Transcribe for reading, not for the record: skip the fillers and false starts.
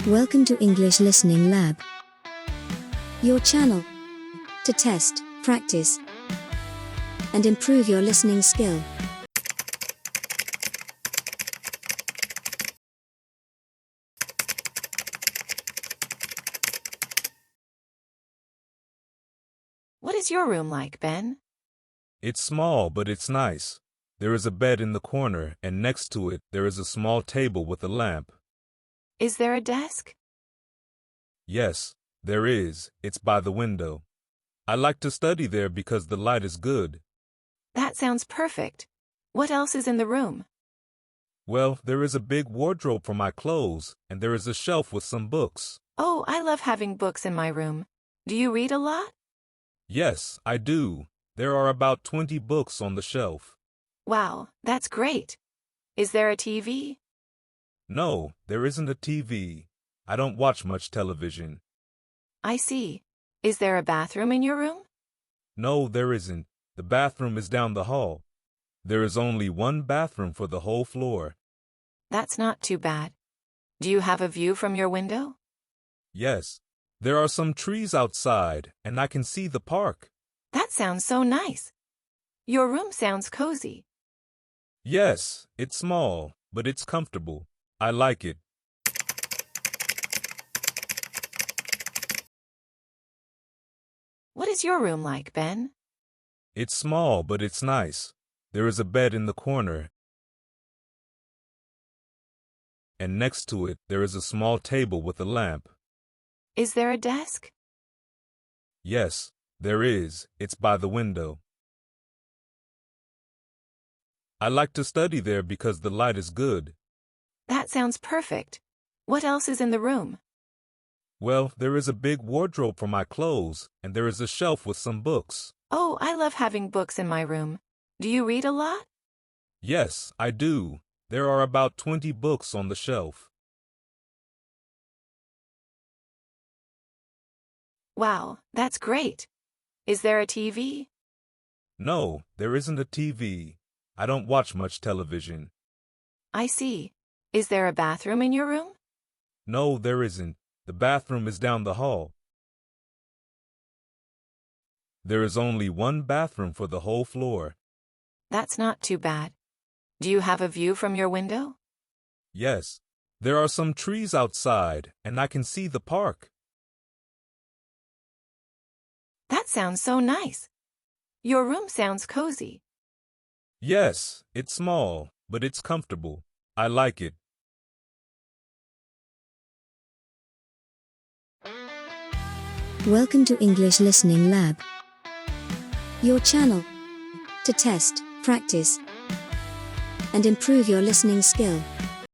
Welcome to English Listening Lab, your channel to test, practice, and improve your listening skill. What is your room like, Ben? It's small, but it's nice. There is a bed in the corner, and next to it, there is a small table with a lamp. Is there a desk? Yes, there is. It's by the window. I like to study there because the light is good. That sounds perfect. What else is in the room? Well, there is a big wardrobe for my clothes, and there is a shelf with some books. Oh, I love having books in my room. Do you read a lot? Yes, I do. There are about 20 books on the shelf. Wow, that's great. Is there a TV? No, there isn't a TV. I don't watch much television. I see. Is there a bathroom in your room? No, there isn't. The bathroom is down the hall. There is only one bathroom for the whole floor. That's not too bad. Do you have a view from your window? Yes, there are some trees outside, and I can see the park. That sounds so nice. Your room sounds cozy. Yes, it's small, but it's comfortable. I like it. What is your room like, Ben? It's small, but it's nice. There is a bed in the corner, and next to it, there is a small table with a lamp. Is there a desk? Yes, there is. It's by the window. I like to study there because the light is good. That sounds perfect. What else is in the room? Well, there is a big wardrobe for my clothes, and there is a shelf with some books. Oh, I love having books in my room. Do you read a lot? Yes, I do. There are about 20 books on the shelf. Wow, that's great. Is there a TV? No, there isn't a TV. I don't watch much television. I see. Is there a bathroom in your room? No, there isn't. The bathroom is down the hall. There is only one bathroom for the whole floor. That's not too bad. Do you have a view from your window? Yes, there are some trees outside, and I can see the park. That sounds so nice. Your room sounds cozy. Yes, it's small, but it's comfortable. I like it. Welcome to English Listening Lab, your channel to test, practice, and improve your listening skill.